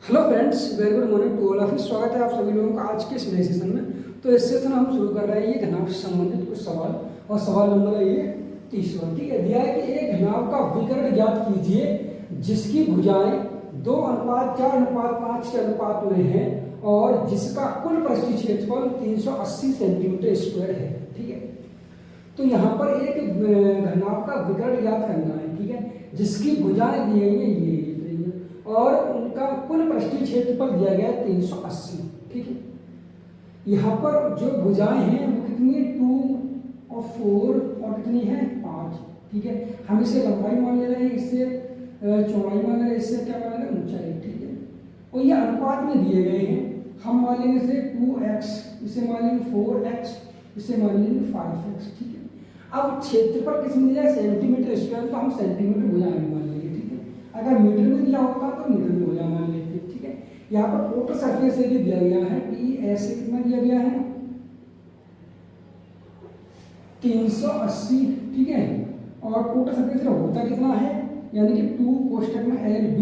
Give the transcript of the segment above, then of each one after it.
Hello friends, very good morning to all of you. स्वागत है आप सभी लोगों का आज के इस नए सेशन में। तो इस सेशन हम शुरू कर रहे हैं ये घनाभ से संबंधित कुछ सवाल, और सवाल नंबर है ये 30वां। ठीक है, दिया है कि एक घनाभ का विकर्ण ज्ञात कीजिए जिसकी भुजाएं 2:4:5 के अनुपात में है और जिसका कुल पृष्ठीय क्षेत्रफल 380 सेंटीमीटर स्क्वायर है। ठीक है, तो यहाँ पर एक घनाभ का विकर्ण ज्ञात करना है। ठीक है, जिसकी भुजाएं दी गई है ये और उनका कुल पृष्ठीय क्षेत्रफल दिया गया है 380। ठीक है, यहाँ पर जो भुजाएं हैं वो कितनी है, 2 और 4 और कितनी है 5। ठीक है, हम इसे लंबाई मान ले रहे हैं, इससे चौड़ाई मान ले रहे हैं, इससे क्या मान ले रहे हैं ऊंचाई। ठीक है, और ये अनुपात में दिए गए हैं। हम मान लेंगे इसे 2x, इसे मान लेंगे 4x, इसे मान लेंगे 5x। ठीक है, अब क्षेत्रफल किस में दिया है, सेंटीमीटर स्क्वायर, तो हम सेंटीमीटर भुजाएं मान लेंगे। ठीक है, अगर मीटर में दिया होता तो मीटर में भुजा मान लेते। ठीक है, यहाँ पर टोटल सरफेस एरिया दिया गया है टी ऐसे कितना दिया गया है 380। ठीक है, और टोटल सरफेस एरिया होता कितना है, यानी कि 2 कोष्ठक में LB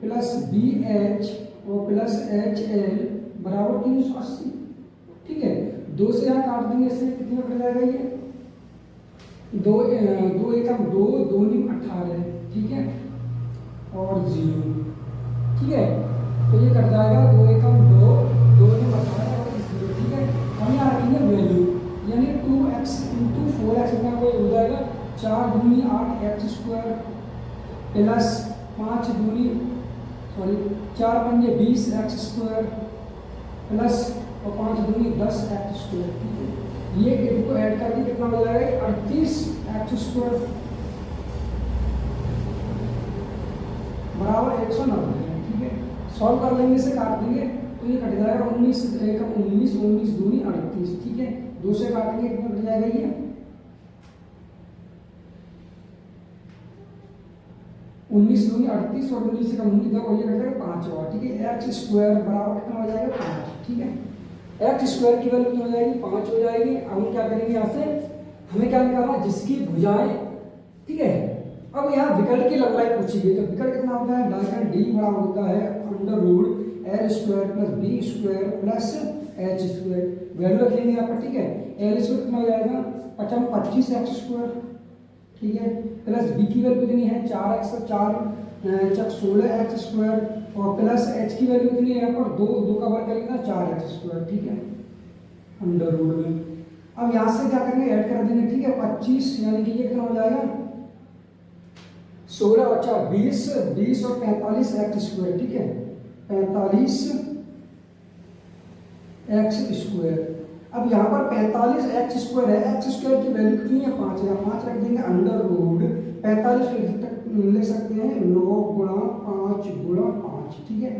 प्लस BH और प्लस HL बराबर 380। ठीक है, 2 से यहाँ काट देंगे, इससे कितना पड़ जाएगा ये 2 एकम 2 2 नीम 18। ठीक है, और 0। ठीक है, तो ये कट जाएगा 2 एकम 2 2 नीम 18 और 0। ठीक है, हम यहाँ रखेंगे वैल्यू, यानी 2x इंटू 4x इतना कोई हो जाएगा 4 दूनी 8x स्क्वायर प्लस 5 दूनी 4 पंजे 20x स्क्वायर प्लस और 5 दूनी 10x स्क्वायर। ठीक है, ये इनको ऐड करके कितना हो जाएगा 38x स्क्वायर बराबर 190। ठीक है, सॉल्व कर लेंगे, इसे काट देंगे तो ये कट जाएगा 19 एकम 19 19 दूनी 38। ठीक है, 2 से काटेंगे कितना कट जाएगा ये 19 दूनी 38 और 19 से कम 19 तक ये कट जाएगा 5 और। ठीक है, एक्स स्क्वायर बराबर कितना हो जाएगा 5। ठीक है, एक्स स्क्वायर की वैल्यू कितनी हो जाएगी 5 हो जाएगी। अब हम क्या करेंगे, यहाँ से हमें क्या निकालना, जिसकी भुजाएं। ठीक है, अब यहाँ विकर्ण की लंबाई पूछी गई, तो विकर्ण कितना होता है, डायरेक्ट डी बड़ा होता है under root L square plus B square plus H square. Value रखेंगे यहाँ पर। ठीक है, एल स्क्वायर कितना हो जाएगा 25x स्क्वायर। ठीक है, प्लस बी की वैल्यू कितनी है 4x 4 16x स्क्वायर और प्लस एच की वैल्यू कितनी है यहाँ पर 2 का वर्ग करेंगे 4x स्क्वायर। ठीक है, अंडर रूट में। अब यहाँ से क्या करेंगे, ऐड कर देंगे। ठीक है, 25 यानी कि ये कितना हो जाएगा 16 बचा 20 20 और 45 एक्स स्क्वायर। ठीक है, 45 एक्स स्क्वायर। अब यहाँ पर 45 एक्स स्क्वायर है, एक्स स्क्वायर की वैल्यू कितनी है 5 है, 5 रख देंगे अंडर रूट 45 लिख सकते हैं 9 गुणा 5 गुणा 5। ठीक है,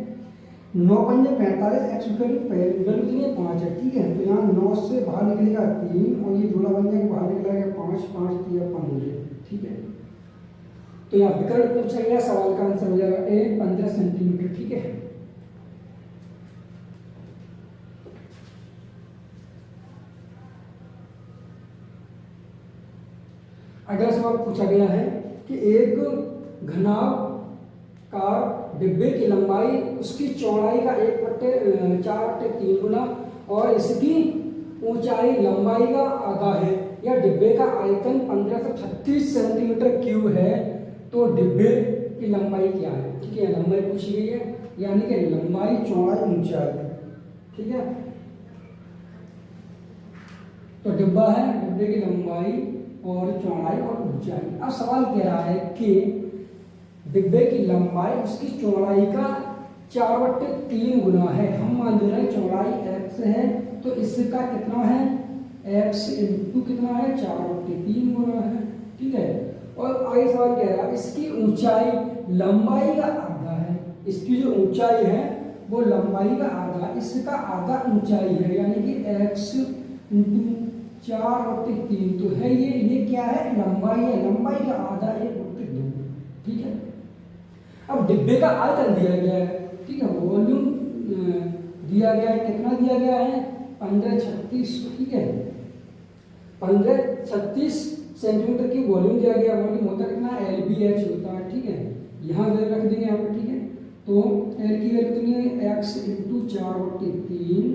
9 पंजे 45 एक्स स्क्वायर की वैल्यू कितनी है 5 है। ठीक है, तो यहाँ 9 से बाहर निकलेगा 3 और ये जोड़ा बन जाएगा, बाहर निकलेगा 5 5 3 15। ठीक है, तो यहाँ विकर्ण पूछा गया, सवाल का आंसर हो जाएगा ए 15 सेंटीमीटर। ठीक है, अगला सवाल पूछा गया है कि एक घनाभ का डिब्बे की लंबाई उसकी चौड़ाई का 1/4/3 गुना और इसकी ऊंचाई लंबाई का आधा है, या डिब्बे का आयतन 15 से 36 सेंटीमीटर क्यूब है, तो डिब्बे की लंबाई क्या है। ठीक है, लंबाई पूछी गई है, यानी कि लंबाई चौड़ाई ऊंचाई। ठीक है, तो डिब्बा है, डिब्बे की लंबाई और चौड़ाई और ऊंचाई। अब सवाल कह रहा है कि डिब्बे की लंबाई उसकी चौड़ाई का 4/3 गुना है। हम मान ले रहे हैं चौड़ाई x है, तो इसका कितना है x इंटू कितना है 4/3 गुना है। ठीक है, और आगे सवाल कह रहा है इसकी ऊंचाई लंबाई का आधा है, इसकी जो ऊंचाई है वो लंबाई का आधा, इसका आधा ऊंचाई है, यानी कि x इंटू 4/3 तो है ये क्या है लंबाई है, लंबाई का आधा 1/2। ठीक है, अब डिब्बे का आयतन दिया गया है। ठीक है, वॉल्यूम दिया गया है, कितना दिया गया है 1536। ठीक है, 1536 सेंटीमीटर की वॉल्यूम दिया गया। वॉल्यूम होता कितना LBH होता है। ठीक है, यहाँ रख देंगे यहाँ पर। ठीक है, तो एल की वैल्यू कितनी है, x into 4/3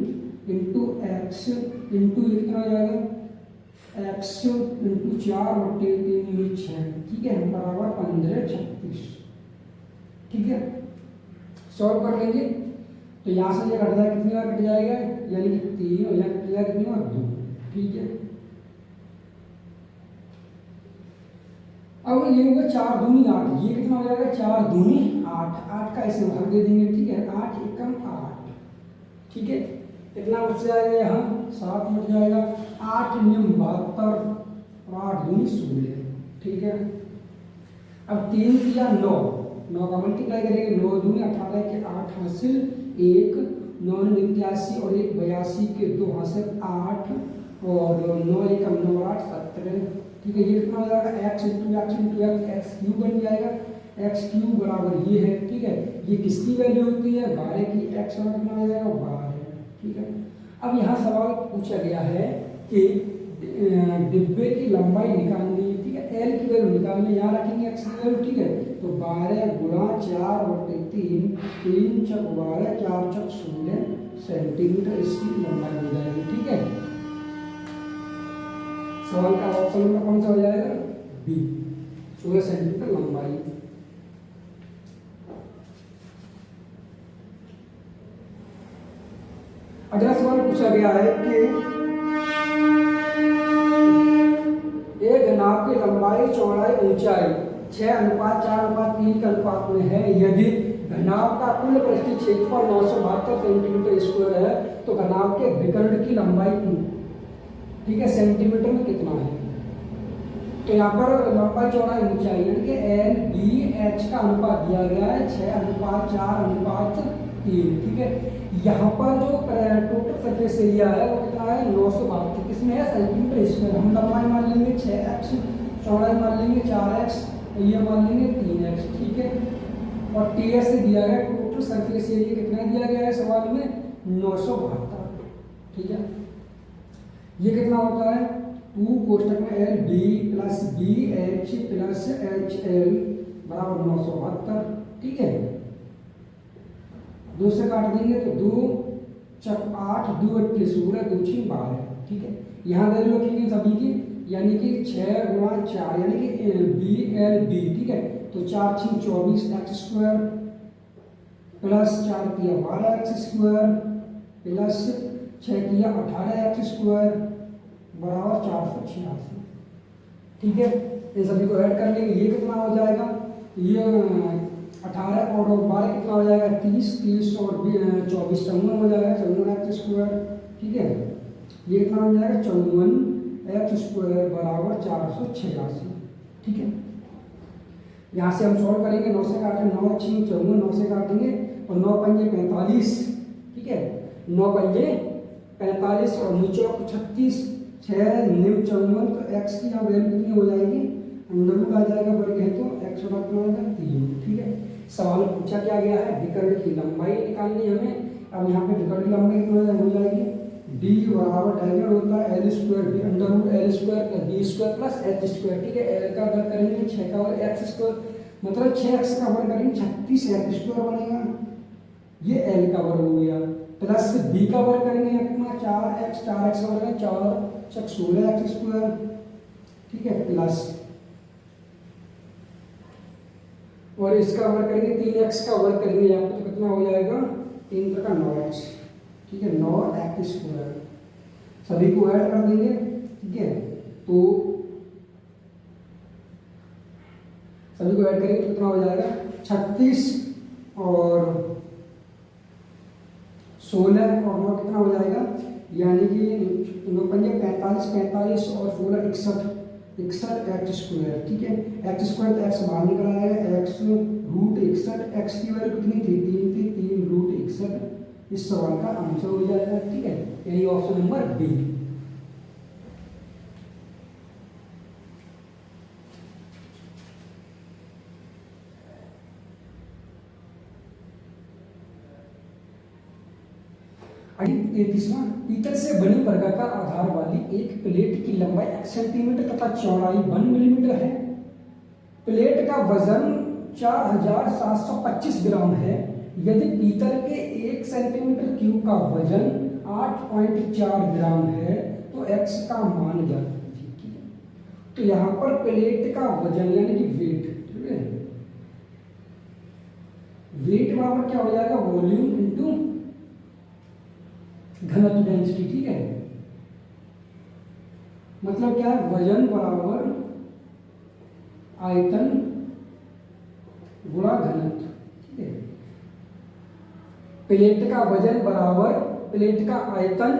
into x into ये कितना हो जाएगा, एक्स इंटू 4/3 यूनिट 6, ठीक है, बराबर 1536। ठीक है, सॉल्व कर लेंगे तो यहाँ से ये कट जाएगा, कितनी बार कट जाएगा, यानी कि 3 और यहाँ कट जाएगा कितनी बार, 2। ठीक है, अब ये होगा 4 दूनी 8, ये कितना हो जाएगा, 4 दूनी 8, 8 का ऐसे भाग दे देंगे। ठीक है, 8 एकम 8। ठीक है, कितना बच जाएगा, यहाँ 7 बच जाएगा, 8 नियम 72 और 8 दूनी 16। ठीक है, अब 3 किया 9, 9 का मल्टीप्लाई करेंगे, 9 दूनी 18 के 8 हासिल 1, 9 89 और 1 82 के 2 हासिल 8 और 9 एकम 9 8 17। ठीक है, ये कितना हो जाएगा, एक्स इंटू एक्स क्यूब बन जाएगा, एक्स क्यूब बराबर ये है। ठीक है, ये किसकी वैल्यू होती है, 12 की, एक्स और कितना हो जाएगा, 12। ठीक है, अब यहाँ सवाल पूछा गया है कि डिब्बे की लंबाई निकालनी है। ठीक है, एल की वैल्यू निकालनी, यहाँ रखेंगे एक्स की वैल्यू। ठीक है, तो 12 गुणा 4/3, 3 चक 12, 4 चक 16 सेंटीमीटर इसकी लंबाई हो जाएगी। ठीक है, सवाल का ऑप्शन नंबर कौन सा हो जाएगा, बी, 16 सेंटीमीटर लंबाई। अगला सवाल पूछा गया है कि एक घनाभ की लंबाई चौड़ाई ऊंचाई 6:4:3 के अनुपात में है। यदि घनाभ का कुल पृष्ठीय क्षेत्रफल 972 सेंटीमीटर स्क्वायर है तो घनाभ के विकर्ण की लंबाई, ठीक है, सेंटीमीटर में कितना है। तो यहाँ पर लंबाई चौड़ाई ऊंचाई यानी कि एल बी एच का अनुपात दिया गया है 6:4:3। ठीक है, यहाँ पर जो टोटल सरफेस एरिया है वो कितना है, 972, किसमें है, सेंटीमीटर स्क्वायर। हम लंबाई मान लेंगे 6x, चौड़ाई मान लेंगे 4x, ये मान लेंगे 3x। ठीक है, और टीएस से दिया गया टोटल सरफेस एरिया कितना दिया गया है सवाल में, 972। ठीक है, ये कितना होता है, 2 कोष्टक में L B plus B H plus H L बराबर 972। ठीक है, 2 से काट देंगे तो 2 चक 8, 2 8 16, 2 6 12। ठीक है, यहाँ वैल्यू रखेंगे सभी की, यानी कि 6 गुणा 4 यानी कि बी एल बी। ठीक है, तो 4 6 24 एक्स स्क्वायर प्लस 4 किया 12 एक्स स्क्वायर प्लस 6 किया 18 एक्स स्क्वायर बराबर 486। ठीक है, इन सभी को ऐड कर लेंगे, ये कितना हो जाएगा, ये 18 और 12 कितना हो जाएगा, 30, 30 और 24 54 हो जाएगा, 54 एक्स स्क्वायर। ठीक है, ये कितना हो जाएगा, 54 एक्स स्क्वायर बराबर 486। ठीक है, यहाँ से हम सॉल्व करेंगे, 9 से काटें, 9 6 54, 9 से काटेंगे और 9 पंजे 45। ठीक है, 9 पंजे 45 और नीचे 36, 6 निम 54, तो एक्स की यहाँ वैल्यू कितनी हो जाएगी, अंदर रूट आ जाएगा, वर्ग है तो एक्स बटा कितना होगा, 3। ठीक है, सवाल पूछा क्या गया है, विकर्ण की लंबाई निकालनी हमें। अब यहाँ पे विकर्ण की लंबाई कितना हो जाएगी, डी बराबर डायगोनल होता है L square B under root L square plus B square plus H square. ठीक है, एल का वर्ग करेंगे 6 का वर्ग एक्स स्क्वायर, मतलब 6x का वर्ग करेंगे 36 एक्स स्क्वायर बनेगा, ये एल का वर्ग हो गया, प्लस बी का वर्ग करेंगे कितना 4x, 4x का वर्ग 4 चक 16 एक्स स्क्वायर। ठीक है, प्लस और इसका वर्ग करेंगे 3x का वर्ग करेंगे यहाँ पे तो कितना हो जाएगा, 3 का 9x। ठीक है, 9x स्क्वायर, सभी को ऐड कर देंगे। ठीक है, तो सभी को ऐड करेंगे तो कितना हो जाएगा, 36 और 16 और 9 कितना हो जाएगा, यानी कि 9 पंजे 45, 45 और 16 61 एक्स स्क्वायर। ठीक है, एक्स स्क्वायर तो एक्स बाहर निकल आएगा, एक्स रूट 61, एक्स की वैल्यू कितनी थी, 3 थी, 3 रूट 61, इस सवाल का आंसर हो जाएगा। ठीक है, यही ऑप्शन नंबर बी। तीसरा, पीतल से बनी वर्गाकार आधार वाली एक प्लेट की लंबाई 1 सेंटीमीटर तथा चौड़ाई 1 मिलीमीटर है। प्लेट का वजन 4725 ग्राम है। यदि पीतल के 1 सेंटीमीटर क्यूब का वजन 8.4 ग्राम है तो x का मान ज्ञात कीजिए। ठीक है, तो यहाँ पर प्लेट का वजन यानी कि वेट, ठीक है, वेट बराबर क्या हो जाएगा, वॉल्यूम इनटू घनत्व डेंसिटी। ठीक है, मतलब क्या है, वजन बराबर आयतन गुणा घनत्व। ठीक है, प्लेट का वजन बराबर प्लेट का आयतन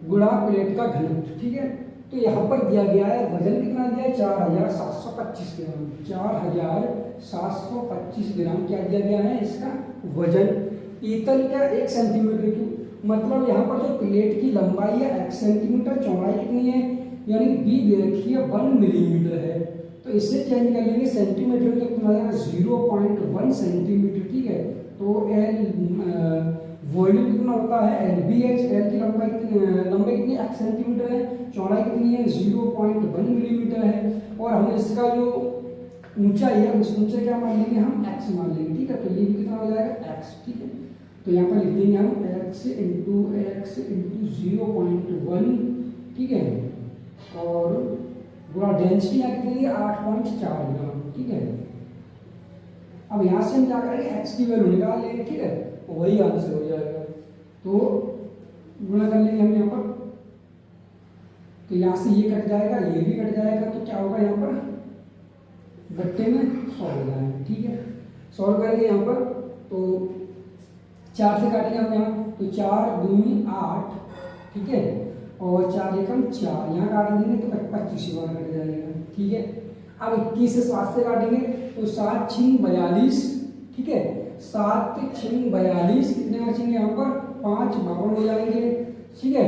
गुणा प्लेट का घनत्व। ठीक है, तो यहाँ पर दिया गया है वजन कितना दिया है, 4725 ग्राम। 4725 ग्राम क्या दिया गया है इसका वजन। पीतल का 1 सेंटीमीटर की, मतलब यहाँ पर जो प्लेट की लंबाई है 1 सेंटीमीटर, चौड़ाई कितनी है, यानी बी देखिए 1 मिलीमीटर है, तो इससे चेंज कर लेंगे सेंटीमीटर में, कितना आ जाएगा 0.1 सेंटीमीटर। ठीक है, तो एल वॉल्यूम कितना होता है, एल बी एच, एल की लंबाई कितनी 1 सेंटीमीटर है, चौड़ाई कितनी है 0.1 मिलीमीटर है, और हम इसका जो ऊंचाई है उस ऊंचाई क्या मान लेंगे हम, एक्स मान लेंगे। ठीक है, तो ये कितना हो जाएगा एक्स। ठीक है, तो यहाँ पर लिख देंगे हम एक्स इंटू 0.1। ठीक है, और गुणा डेंसिटी यहाँ कितनी है 8.4 ग्राम। ठीक है, अब यहाँ से हम क्या करेंगे, एक्स की वैल्यू निकाल लेंगे। ठीक है, वही आंसर हो जाएगा, तो गुणा कर लेंगे हम यहाँ पर, तो यहाँ से ये कट जाएगा, ये भी कट जाएगा, तो क्या होगा यहाँ पर गट्टे में 100 हो जाएगा। ठीक है, सॉल्व करेंगे यहाँ पर, तो 4 से काटेंगे हम यहाँ, तो 4 दूनी 8। ठीक है, और 4 एकम 4, यहाँ काट देंगे तो 25 बार कट जाएगा। ठीक है, अब 21 से 7 से काटेंगे तो 7 छिंग 42। ठीक है, 7 छिंग 42 कितने बचेंगे यहाँ पर, 5 52 हो जाएंगे। ठीक है,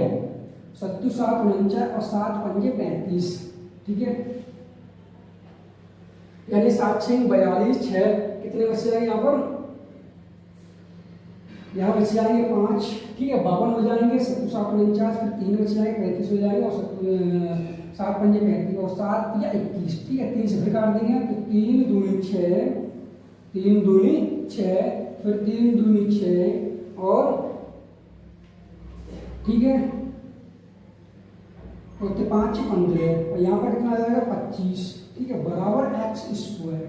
7 7 49 और 7 पंजे 35। ठीक है, यानी 7 छिंग 42, 6 कितने बच जाएंगे यहाँ पर, यहाँ बच जाएंगे 5। ठीक है, 52 हो जाएंगे, 7 7 49, फिर 3 बच जाएंगे 35 हो जाएगा, और 7 पंजे 35 और 7 या 21। ठीक है, 3 से फिर काट देंगे, तो 3 दूनी 6, 3 दूनी 6, फिर 3 दूनी 6, और ठीक है, और 5 15, और यहाँ पर कितना आ जाएगा 25। ठीक है, बराबर एक्स स्क्वायर।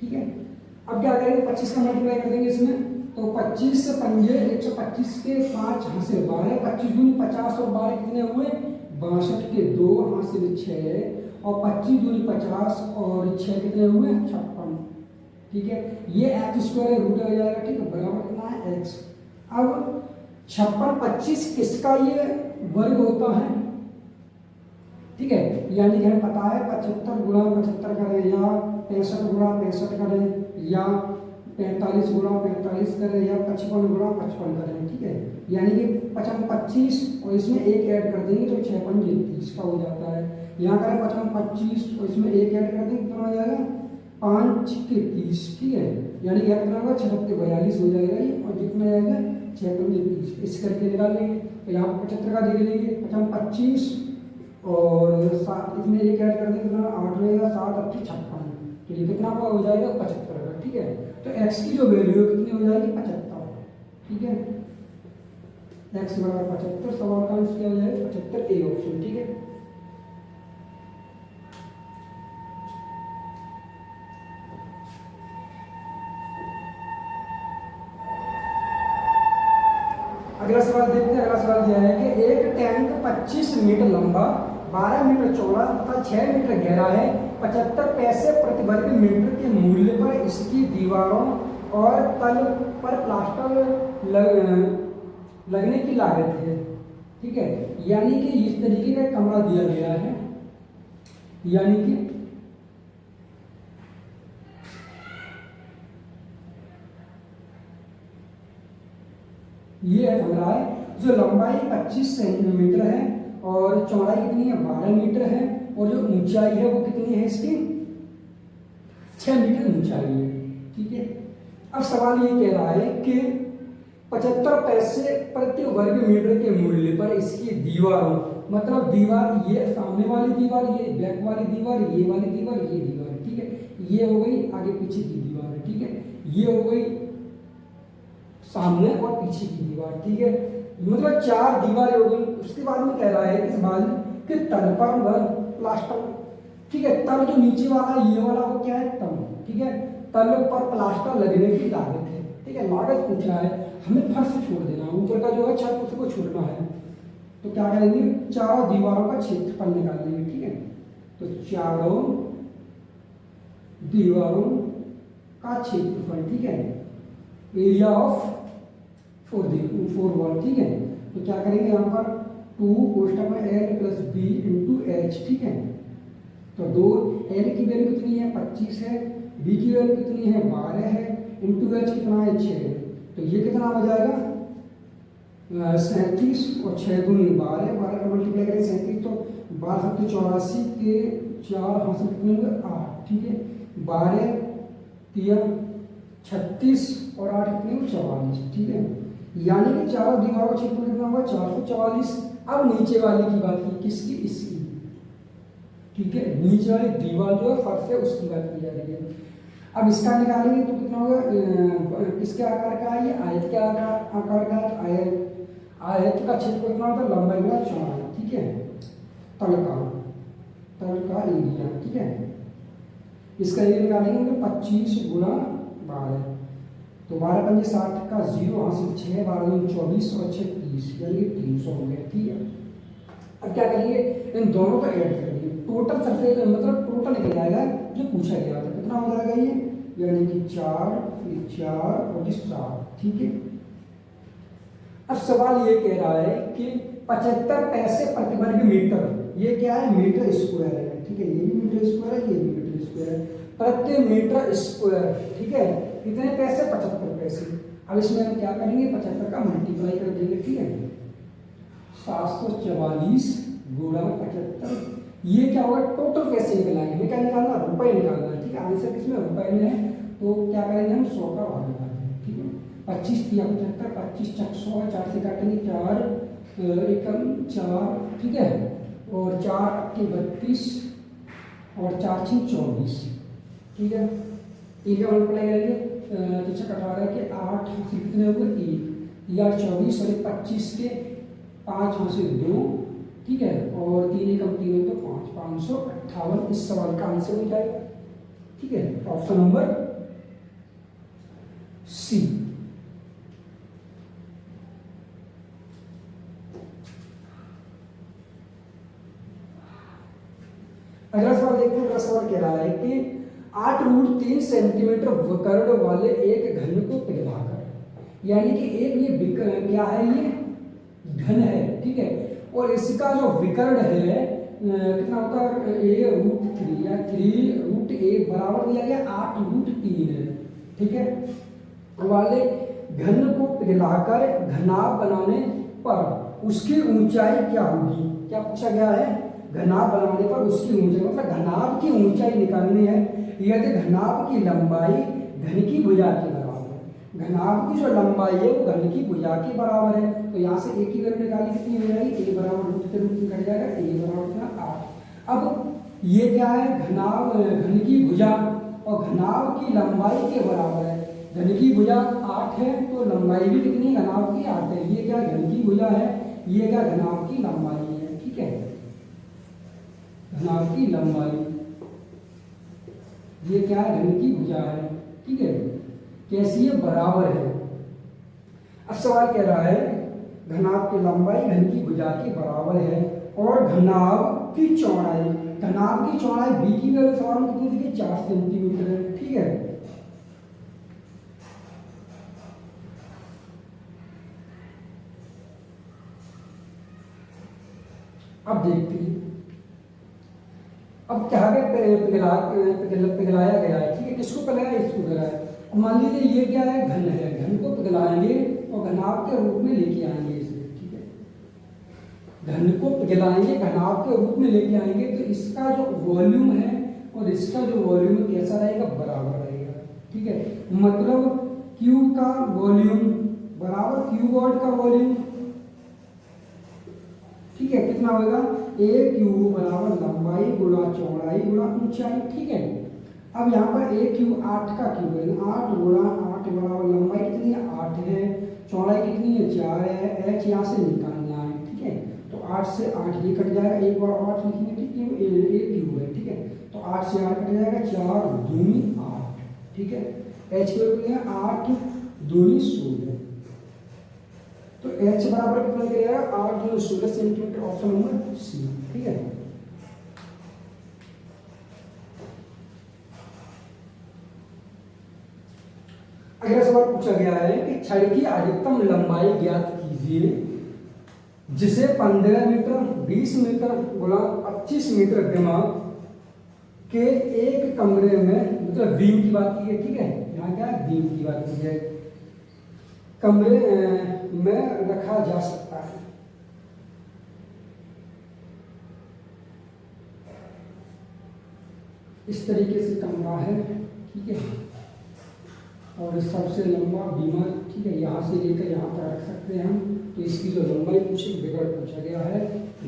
ठीक है, अब क्या करेंगे, 25 का मल्टीप्लाई कर देंगे इसमें, तो 25 से पंजे 125 के 5 हासिल 12, 25 दूनी 50 और 12 कितने हुए 62 के 2 हासिल 6, और 25 दूनी 50 और 6 कितने हुए 56। ठीक है, ये एक्स स्क्वायर रूट हो जाएगा। ठीक है, बराबर कितना है एक्स। अब 56 25 किसका ये वर्ग होता है। ठीक है, यानी कि हमें पता है 75 गुणा 75 करें, या 65 गुणा 65 करें, या 45 गुणा 45 करें, या 55 गुणा 55 करें। ठीक है, यानी कि 55 25 और इसमें 1 ऐड कर देंगे तो 6 पंजे 30 का हो जाता है। यहाँ करें 55 25 और इसमें 1 ऐड कर देंगे कितना हो जाएगा 5 के 30। ठीक है, यानी कि कितना होगा 6 42 हो जाएगा ये, और जितना जाएगा 6 पंजे 30, इस करके निकाल लेंगे। तो यहाँ पर 75 का देख लेंगे, 55 25 और 7 इसमें 1 ऐड कर देंगे कितना 8 रहेगा, 7 8 56, तो ये कितना हो जाएगा 75 का। ठीक है, तो x की जो वैल्यू है कितनी हो जाएगी 75। ठीक है, x बराबर 75, सवाल का आंसर क्या हो जाएगा 75, ए ऑप्शन। ठीक है, अगला सवाल देखते हैं। अगला सवाल दिया है कि एक टैंक 25 मीटर लंबा, 12 मीटर चौड़ा तथा 6 मीटर गहरा है। 75 पैसे प्रति वर्ग मीटर के मूल्य पर इसकी दीवारों और तल पर प्लास्टर लगने की लागत है। ठीक है, यानी कि इस तरीके का कमरा दिया गया है, यानी कि ये कमरा है जो लंबाई 25 सेंटीमीटर है और चौड़ाई कितनी है 12 मीटर है, और जो ऊंचाई है वो कितनी है इसकी 6 मीटर ऊंचाई है। ठीक है, अब सवाल ये कह रहा है कि 75 पैसे प्रति वर्ग मीटर के मूल्य पर इसकी दीवारों, मतलब दीवार ये सामने वाली दीवार, ये बैक वाली दीवार, ये वाली दीवार, ये दीवार। ठीक है, ये हो गई आगे पीछे की दीवार है। ठीक है, ये हो गई सामने और पीछे की दीवार, ठीक है। मतलब 4 दीवारें हो गई। उसके बाद में कह रहा है इस बार कि तल पर वह प्लास्टर, ठीक है। तल जो नीचे वाला ये वाला वो क्या है, तल, ठीक है। तल पर प्लास्टर लगने की लागत है, ठीक है। लागत पूछ रहा है, हमें फर्श छोड़ देना, ऊपर का जो है छत उसको छोड़ना है। तो क्या करेंगे, चारों दीवारों का क्षेत्रफल निकाल लेंगे, ठीक है। तो चारों दीवारों का क्षेत्रफल, ठीक है, एरिया ऑफ फोर वॉल, ठीक है। तो क्या करेंगे यहाँ पर 2 कोष्ठक में L plus B into H, ठीक है। तो 2 एल की वैल्यू कितनी है 25 है, बी की वैल्यू कितनी है 12 है, इंटू एच कितना है 6 है। तो ये कितना हो जाएगा 37 और 6 दूनी 12, 12 का मल्टीप्लाई करें 37 तो 12 7 84 के 4 हाथ कितने हुए 8, ठीक है। 12 3 36 और 8 कितने हुए 44, ठीक है। यानी कि चारों दीवारों का क्षेत्रफल कितना होगा 444। अब नीचे वाले की बात की, किसकी, इसकी, ठीक है। नीचे वाली दीवार जो है फर्श है उसकी बात की जा रही है। अब इसका निकालेंगे तो कितना होगा, किसके आकार का है ये, आयत के आकार का है। आयत का क्षेत्रफल कितना होता है, लंबाई गुणा चौड़ाई, ठीक है। तल का एरिया, ठीक है। इसका एरिया निकालेंगे तो 25 गुणा 12, तो 12 पंजे 60 का 0 हासिल 6, 12 दूनी 24 और 6 30, यानी 300 हो गया, ठीक है। अब क्या करेंगे, इन दोनों को ऐड करेंगे, टोटल सरफेस मतलब टोटल निकल जाएगा जो पूछा गया था। कितना हो जाएगा ये, यानी कि 4 फिर 4 और 7, ठीक है। अब सवाल ये कह रहा है कि 75 पैसे प्रति वर्ग मीटर, ये क्या है मीटर स्क्वायर है, ठीक है। ये भी मीटर स्क्वायर है, ये भी मीटर स्क्वायर है, प्रति मीटर स्क्वायर, ठीक है। कितने पैसे 75 पैसे। अब इसमें हम क्या करेंगे 75 का मल्टीप्लाई कर देंगे, ठीक है। 744 गुणा 75, ये क्या होगा टोटल पैसे निकलाएंगे, हमें क्या निकालना रुपए निकालना है, ठीक है। आंसर किसमें रुपए में है, तो क्या करेंगे हम 100 का भाग निकालेंगे, ठीक है। 25 3 75, 25 चक 100, 4 से काटेंगे 4 एकम 4, ठीक है। और 4 8 32 और 4 6 24, ठीक है। ठीक है मल्टीप्लाई करेंगे तो 6 18 के 8 से कितने हो गए 1 या 24 और 25 के 5 हाथ से 2, ठीक है। और 3 एकम 3 तो 5, 558 इस सवाल का आंसर हो जाएगा, ठीक है। Option number C. अगला सवाल देखते हैं। अगला सवाल कह रहा है कि 8√3 सेंटीमीटर विकर्ण वाले एक घन को पिघलाकर, यानी कि एक ये क्या है, ये घन है, ठीक है। और इसका जो विकर्ण है कितना होता है a√3 या 3√1 बराबर दिया गया 8√3 है, ठीक है। वाले घन को पिघलाकर घनाभ बनाने पर उसकी ऊंचाई क्या होगी, क्या पूछा गया है, घनाभ बनाने पर उसकी ऊंचाई, मतलब घनाभ की ऊंचाई निकालनी है। यदि घनाभ की लंबाई घन की भुजा के बराबर है, घनाभ की जो लंबाई है वो घन की भुजा के बराबर है, तो यहाँ से एक ही वैल्यू निकाली कितनी हो जाएगी, a बराबर √3 कट जाएगा, a बराबर कितना 8। अब ये क्या है, घनाभ घन की भुजा और घनाभ की लंबाई के बराबर है। घन की भुजा 8 है तो लंबाई भी कितनी, घनाभ की 8 है। ये क्या घन की भुजा है, ये क्या घनाभ की लंबाई है, ठीक है। घनाभ की लंबाई, ये क्या है घन की भुजा है, ठीक है। कैसी है, बराबर है। अब सवाल कह रहा है घनाभ की लंबाई घन की भुजा के बराबर है और घनाभ की चौड़ाई, घनाभ की चौड़ाई बी की वैल्यू सवाल में कितनी दी, 4 सेंटीमीटर है, ठीक है। अब देखते हैं, अब क्या पिघलाया गया है, ठीक है। किसको पिघलाया, इसको पिघलाया। मान लीजिए ये क्या है, घन है, घन को पिघलाएंगे और घनाभ के रूप में लेके आएंगे इसे, ठीक है। घन को पिघलाएंगे घनाभ के रूप में लेके आएंगे तो इसका जो वॉल्यूम है और इसका जो वॉल्यूम कैसा रहेगा, बराबर रहेगा, ठीक है। मतलब क्यू का वॉल्यूम बराबर क्यू वॉट का वॉल्यूम, ठीक है। कितना होगा, ए क्यू बराबर लंबाई गुणा चौड़ाई गुणा ऊंचाई, ठीक है। अब यहाँ पर ए क्यू 8 का क्यूब है, 8 गुणा 8 8 बराबर लंबाई कितनी है 8 है, चौड़ाई कितनी है 4 है, एच यहाँ से निकालना है, ठीक है। तो 8 से 8 ये कट जाएगा, एक बार 8 लिखेंगे, ठीक है, एक क्यूब है, ठीक है। तो 8 से 8 कट जाएगा, 4 दूनी 8, ठीक है। एच की वैल्यू है 8 दूनी 16, तो एच बराबर कितना निकलेगा 8 दूनी 16 सेंटीमीटर, ऑप्शन नंबर सी, ठीक है। अगला सवाल पूछा गया है कि छड़ की अधिकतम लंबाई ज्ञात कीजिए जिसे 15 मीटर 20 मीटर गुणा 25 मीटर दिमाग के एक कमरे में, मतलब बीम की बात की है, ठीक है, यहाँ क्या है बीम की बात की है, कमरे में रखा जा सकता है। इस तरीके से कमरा है, ठीक है, और सबसे लंबा बीमा, ठीक है, यहाँ से लेकर यहाँ तक रख सकते हैं हम। तो इसकी जो लंबाई पूछा गया है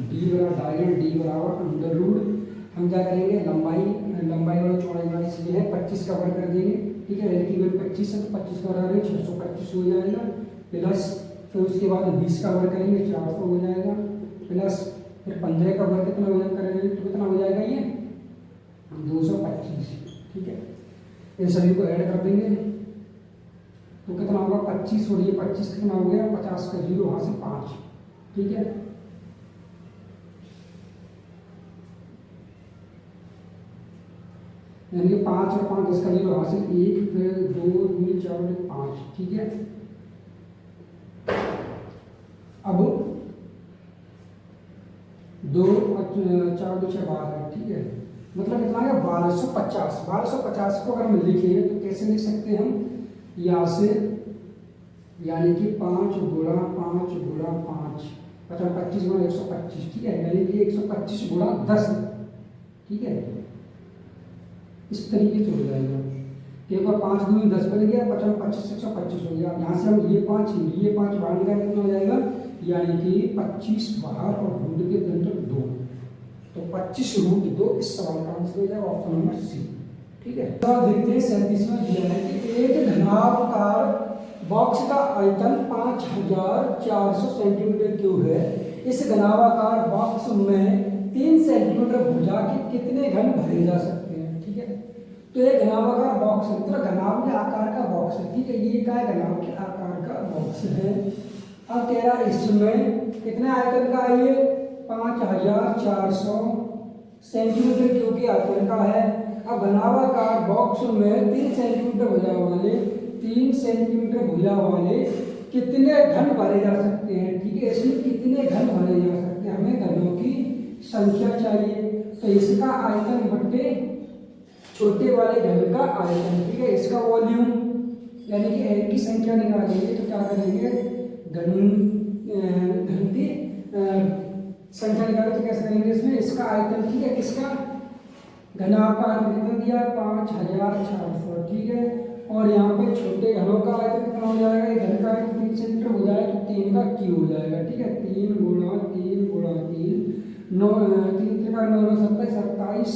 डी बराबर डायगोनल डी बराबर अंडर रूट, हम क्या करेंगे लंबाई वाला चौड़ाई वाली चीजें है 25 का वर्ग कर देंगे, ठीक है, एल की वैल्यू 25 है तो 25 का वर्ग करेंगे 625 हो जाएगा, प्लस फिर उसके बाद 20 का वर्ग करेंगे 400 हो जाएगा, प्लस फिर 15 का वर्ग कितना वजन करेंगे तो कितना हो जाएगा ये 225, ठीक है। इन सभी को ऐड कर देंगे तो कितना होगा 25 और ये 25 कितना हो गया 50 का 0 वहां से 5, ठीक है। यानी कि 5 और 5 इसका 0 वहां से 1 फिर 2 3 4 5, ठीक है। अब 2 4 2 6 12, ठीक है, मतलब कितना है 1250। 1250 को अगर हम लिखें तो कैसे लिख सकते हैं हम, यहाँ से यानी कि 5 गुणा 5 गुणा 5 25 गुणा 125, ठीक है, यानी कि 125 गुणा 10, ठीक है, इस तरीके से हो जाएगा। एक बार 5 दूनी 10 बन गया, 25 125 हो गया। यहाँ से हम ये 5 बाहर निकाल कितना हो जाएगा, यानी कि 25 बाहर और रूट के अंदर 2, तो 25 रूट 2 इस सवाल का आंसर हो जाएगा ऑप्शन नंबर सी, ठीक है। तो देखते हैं 37वां दिया है कि एक घनाकार बॉक्स का आयतन 5400 सेंटीमीटर क्यूब है। इस घनाकार बॉक्स में 3 सेंटीमीटर भुजा के कितने घन भरे जा सकते हैं, ठीक है। तो ये घनाकार बॉक्स है, मतलब घनाभ के आकार का बॉक्स है, ठीक है, ये क्या है घनाभ के आकार का बॉक्स है। अब कह रहा इसमें कितने आयतन का है, ये 5400 सेंटीमीटर क्यूब के आयतन का है। अब घनाभाकार बॉक्स में 3 सेंटीमीटर भुजा वाले कितने घन भरे जा सकते हैं, ठीक है, इसमें कितने घन भरे जा सकते हैं, हमें घनों की संख्या चाहिए। तो इसका आयतन बट्टे छोटे वाले घन का आयतन, ठीक है, इसका वॉल्यूम यानी कि एल की संख्या निकालेंगे तो क्या करेंगे घन की संख्या निकाले तो कैसे करेंगे, इसमें इसका आयतन, ठीक है, इसका घनाकार कितना दिया 5400, ठीक है, और यहाँ पे छोटे घनों का आयतन कितना हो जाएगा, ये घन का आयतन 3 सेंटीमीटर हो जाए तो 3 का क्यूब हो जाएगा, ठीक है, 3 गुणा 3 गुणा 3 9 3 का 9 9 27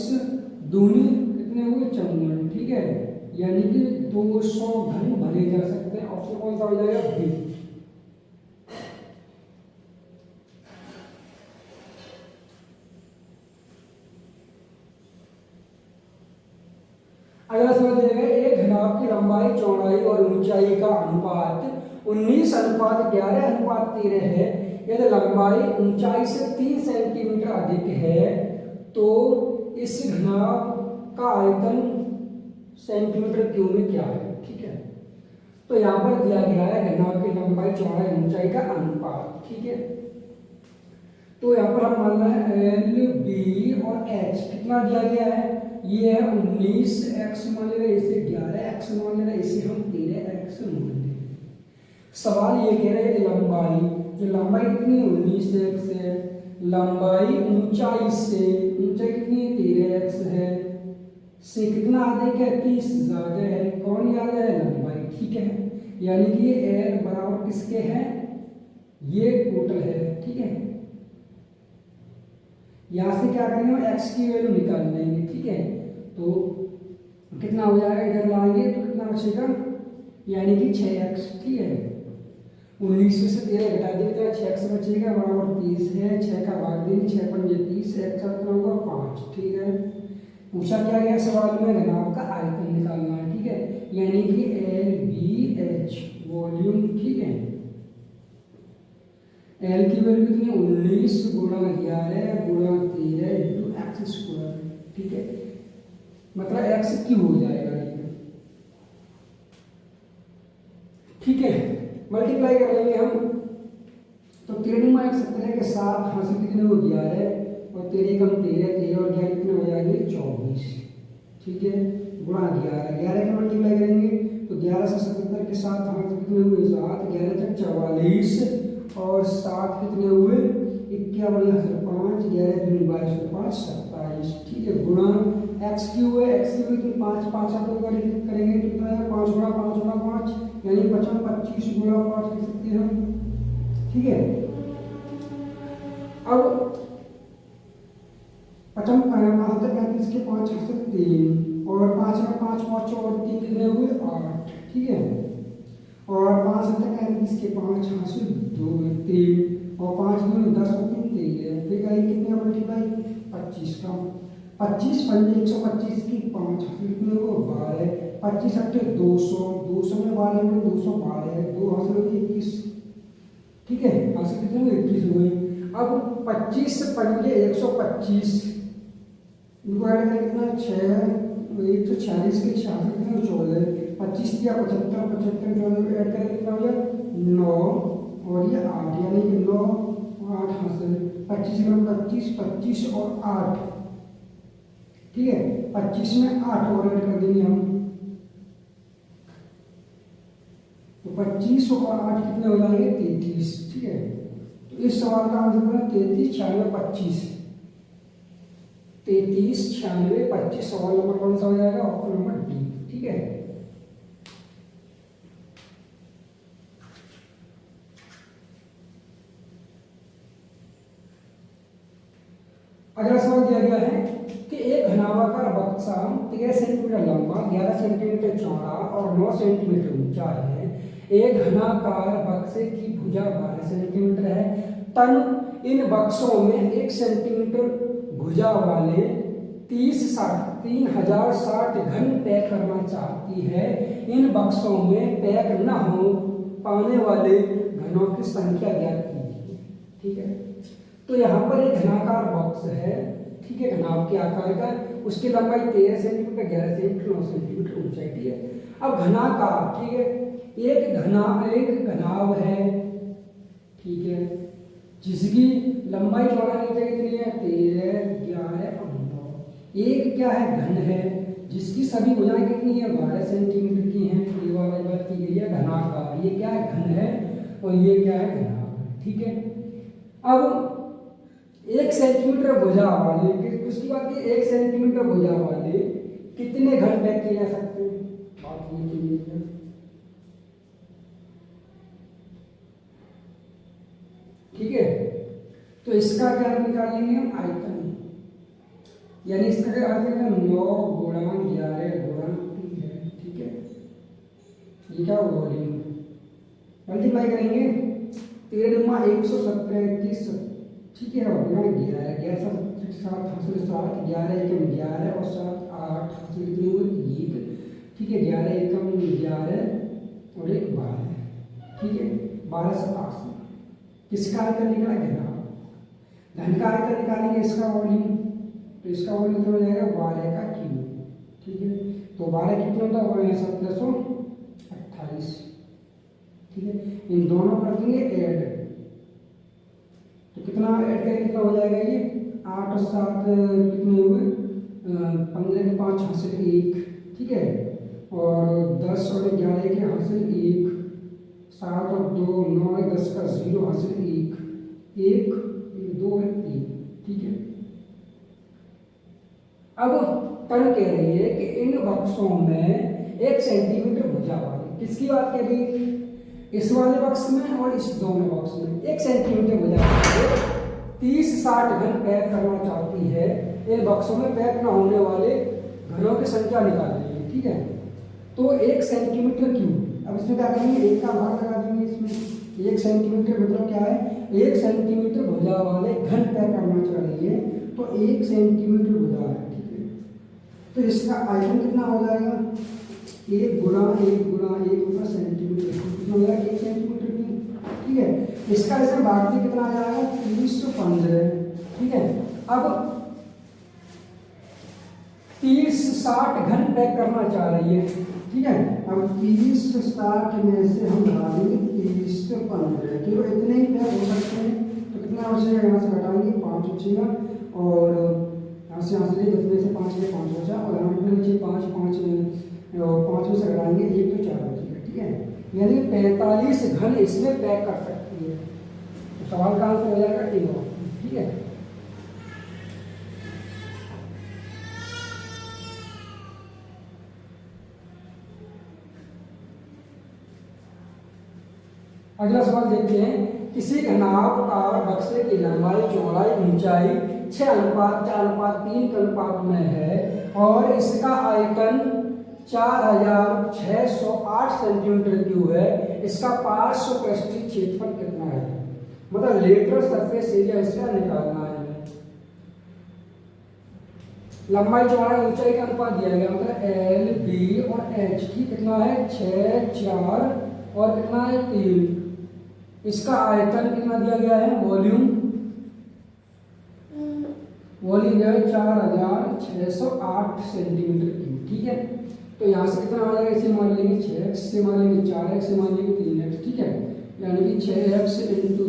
दूनी कितने हुए 54, ठीक है, यानी कि 200 घन भरे जा सकते हैं। ऑप्शन कौन सा हो जाएगा बी। अगला सवाल दिया गया एक घनाभ की लंबाई चौड़ाई और ऊंचाई का अनुपात 19:11:13 है। यदि लंबाई ऊंचाई से 3 सेंटीमीटर अधिक है तो इस घनाभ का आयतन सेंटीमीटर क्यूब में क्या है, ठीक है। तो यहाँ पर दिया गया है घनाभ की लंबाई चौड़ाई ऊंचाई का अनुपात, ठीक है। तो यहाँ पर हम मान रहे हैं एल बी और एच कितना दिया गया है, ये है 19 x मान ले रहे, इसे 11 x मान ले रहे, इसे हम 13 x मान ले रहे। सवाल ये कह रहे हैं लंबाई, जो लंबाई कितनी 19 x है, लंबाई ऊंचाई से ऊंचाई कितनी 13 x है, से कितना अधिक है 30 ज्यादा है, कौन याद है लंबाई, ठीक है, यानी कि ये एल बराबर किसके है, ये टोटल है, ठीक है। यहां से क्या करेंगे हम x की वैल्यू निकाल लेंगे, ठीक है, तो कितना हो जाएगा इधर लाएंगे तो कितना बचेगा, यानी कि 6x, ठीक है। 19 में से 13 घटा देंगे तो 6x बचेगा बराबर 30 है, 6 का भाग देंगे, 6 पंजे 30, x का कितना होगा 5, ठीक है। पूछा क्या गया सवाल में, घनाभ का आयतन निकालना है, ठीक है, यानी कि LBH वॉल्यूम, ठीक है। L की वैल्यू कितनी, 19 गुणा 11 गुणा 13 इंटू एक्स स्क्वायर, ठीक है, मतलब x क्यूब हो जाएगा ये, ठीक है। मल्टीप्लाई कर लेंगे हम, तो 13 में 17 के साथ हासिल कितने हो 11 और 13 कम 13, 13 और 11 कितने हो जाएंगे 24, ठीक है, गुणा 11 के मल्टीप्लाई करेंगे तो 11 से 77 के साथ हासिल कितने हुए 7, 11 तक 44 और 7 कितने हुए 51 बढ़िया 5, 11 दूनी 22 5 27, ठीक है, गुणा x क्यूब है, x क्यूब कितनी 5 5 करेंगे कितना है 5 गुणा 5 गुणा 5 यानी 25 गुणा 5 लिख सकते हैं हम, ठीक है। अब 35 के 5 3 और 5 में 5 5 और 3 कितने हुए 8, ठीक है, और 5 के 5 हासिल 2 3 और 5 में 10 और 3 13, फिर करेंगे कितने मल्टीप्लाई 25 का, 25 पंजे 125 की 5 हासिल कितने हुए 12, 25 अट्ठे 200, 200 में 12 में 212 2 हासिल हो गई 21, ठीक है, हासिल कितने हुए 21 हुए। अब 25 पंजे 125 इनको ऐड करें कितना 6 146 के 6 कितने 14, 25 दिया 75 75 जो ऐड करें कितना हो जाए 9 और ये 8 यानी कि 9 8 हासिल 25 में 25 25 और 8, ठीक है, 25 में 8 और ऐड कर देंगे हम तो 25 और 8 कितने हो जाएंगे 33, ठीक है। तो इस सवाल का आंसर है 33 96 25, 33 96 25, सवाल नंबर कौन सा हो जाएगा ऑप्शन नंबर डी, ठीक है। अगला सवाल दिया गया है कि एक घनाभाकार बक्सा 13 सेंटीमीटर लंबा 11 सेंटीमीटर चौड़ा और 9 सेंटीमीटर ऊंचा है, एक घनाकार बक्से की भुजा 12 सेंटीमीटर है, तन इन बक्सों में 1 सेंटीमीटर भुजा वाले 3060 घन पैक करना चाहती है, इन बक्सों में पैक न हो पाने वाले घनों की संख्या ज्ञात कीजिए, ठीक है। तो यहाँ पर एक घनाकार बॉक्स है, ठीक है, घनाभ के आकार का, उसकी लंबाई 13 सेंटीमीटर 11 सेंटीमीटर 9 सेंटीमीटर ऊंचाई, ठीक है। अब घनाकार, ठीक है, एक घनाभ है, ठीक है, जिसकी लंबाई चौड़ाई कितनी है 13 11 और 9, एक क्या है घन है जिसकी सभी भुजाएं कितनी है 12 सेंटीमीटर की हैं, ये वाली बात की गई है घनाकार, ये क्या है घन है और ये क्या है घनाभ, ठीक है। अब 1 सेंटीमीटर भुजा वाले, उसकी बात की 1 सेंटीमीटर भुजा वाले कितने घन पैक किए जा सकते हैं, बात ये कीजिए, ठीक है। तो इसका क्या निकालेंगे हम आयतन, यानी इसका क्या आयतन है 9 गुणा 11 गुणा 3 है, ठीक है, ये क्या वॉल्यूम, मल्टीप्लाई करेंगे 13 117 21, ठीक है, और गुणा 11 11 7 हासिल 7 11 एकम 11 और 7 8 हासिल कितने हुए 1, ठीक है, 11 एकम 11 और 1 12, ठीक है, 12 से 8 किसका आयतन निकला घन का आयतन निकालेंगे इसका वॉल्यूम, तो इसका वॉल्यूम कितना हो जाएगा 12 का क्यूब, ठीक है, तो 12 कितना होता है 1728, ठीक है, इन दोनों कर देंगे ऐड, तो कितना ऐड करेंगे कितना हो जाएगा ये 8 और 7 कितने हुए 15 के 5 हासिल 1, ठीक है, और 10 और 11 के हासिल 1, 7 और 2 9 10 का 0 हासिल 1 1 2 3, ठीक है। अब तन कह रही है कि इन बक्सों में 1 सेंटीमीटर भुजा वाली, किसकी बात कर रही है, इस वाले बक्स में और इस दोनों बक्स में 1 सेंटीमीटर भुजा वाले 30-60 घन पैक करना चाहती है, इन बक्सों में पैक न होने वाले घनों की संख्या निकालनी है, ठीक है। तो 1 सेंटीमीटर क्यूब, अब इसमें क्या करेंगे, 1 का भाग लगा देंगे इसमें। 1 सेंटीमीटर मतलब क्या है, 1 सेंटीमीटर भुजा वाले घन तय करना चाहिए, तो 1 सेंटीमीटर भुजा है, ठीक है। तो इसका आयतन कितना हो जाएगा, 1 गुणा 1 गुणा 1 सेंटीमीटर, कितना हो जाएगा 1 सेंटीमीटर की, ठीक है। इसका इसमें भाग भी कितना आ जाएगा 315, ठीक है। अब 30-60 घन पैक करना चाह रही है, ठीक है। अब 30-60 में से हम डालेंगे 30-15, क्यों इतने ही पैक हो सकते हैं, तो कितना बचेगा, यहाँ से घटाएंगे 5 बचेगा, और यहाँ से 10 में से 5 में 5 बचा, और यहाँ पर नीचे 5 में से घटाएंगे 1 तो 4 बचेगा, ठीक है। यानी 45 घन इसमें पैक कर सकती है। तो सवाल का आंसर हो जाएगा A, ठीक है। अगला सवाल देखते हैं, किसी घनाभकार बक्से की लंबाई चौड़ाई ऊंचाई 6:4:3 के अनुपात में है और इसका आयतन 4608 सेंटीमीटर क्यूब है, इसका पार्श्व पृष्ठीय क्षेत्रफल कितना है, मतलब लेटरल सरफेस एरिया इसका निकालना है। लंबाई चौड़ाई ऊंचाई का अनुपात दिया गया, मतलब L, B और H की कितना है 6, 4 और कितना है 3। इसका आयतन कितना दिया गया है, वॉल्यूम जो है 4608 सेंटीमीटर क्यूब, ठीक है। तो यहाँ से कितना आ जाएगा, इसे मान लेंगे 6x, से मान लेंगे 4x, से मान लेंगे 3x, ठीक है। यानी कि 6x ×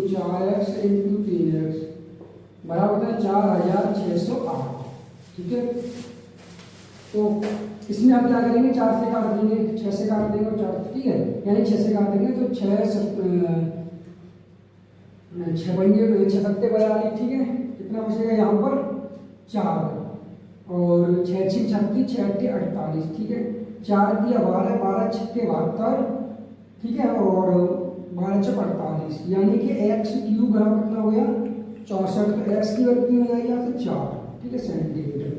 4x × 3x बराबर है 4608, ठीक है। तो इसमें हम क्या करेंगे, 4 से काट देंगे, 6 से काट देंगे और 4, ठीक है। यानी 6 से काट देंगे तो 6 बनेंगे, 6 सत्ते 42, ठीक है। कितना बचेगा यहाँ पर 4, और 6 × 6 = 36, 6 × 8 = 48, ठीक है। 4 दिया 12, 12 × 6 = 72, ठीक है, और 12 × 6 = 48, यानी कि x क्यूब बराबर कितना हो गया 64। तो x की वैल्यू कितनी हो जाएगी यहाँ से 4, ठीक है, सेंटीमीटर।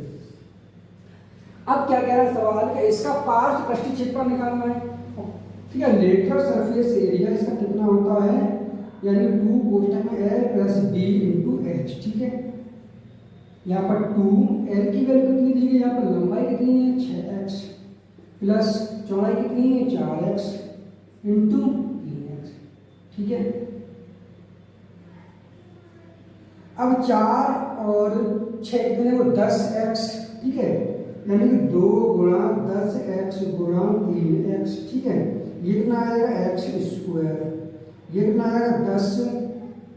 अब क्या कह रहा है सवाल का, इसका पार्श्व पृष्ठीय क्षेत्रफल निकालना है, ठीक है। लेटरल सरफेस एरिया इसका कितना होता है, यानी 2 कोष्ठक में L + B × H, ठीक है। यहाँ पर 2 L की वैल्यू कितनी दी गई, यहाँ पर लंबाई कितनी है 6x प्लस चौड़ाई कितनी है 4x × 3x, ठीक है। अब 4 और 6 कितने को 10x, ठीक है, यानी कि 2 × 10x × 3x, ठीक है। ये कितना आएगा x², ये कितना आएगा 10,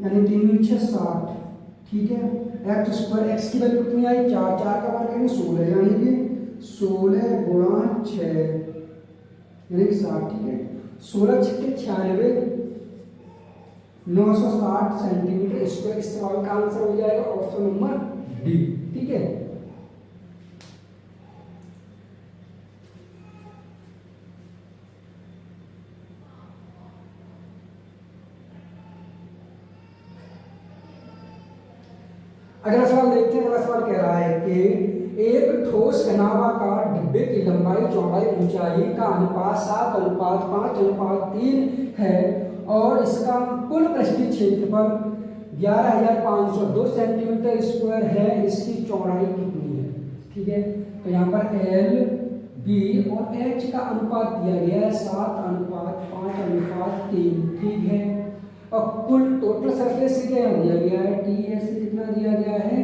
यानी 3 × 6 = 60, ठीक है। x², x की वैल्यू कितनी आई 4, 4 का मान लेंगे 16, यानी कि 16 × 6 यानी कि 60, ठीक है। 16 × 6 = 96, 960 सेंटीमीटर स्क्वायर। इस सवाल का आंसर हो जाएगा ऑप्शन नंबर डी, ठीक है। अगला सवाल देखते हैं। अगला सवाल कह रहा है कि एक ठोस घनाभाकार डिब्बे की लंबाई चौड़ाई ऊंचाई का अनुपात 7:5:3 है और इसका कुल पृष्ठीय क्षेत्रफल 11,502 सेंटीमीटर स्क्वायर है, इसकी चौड़ाई कितनी है, ठीक है। तो यहाँ पर L, B और H का अनुपात दिया गया है 7:5:3, ठीक है। और कुल टोटल सरफेस एरिया दिया गया है TS कितना दिया गया है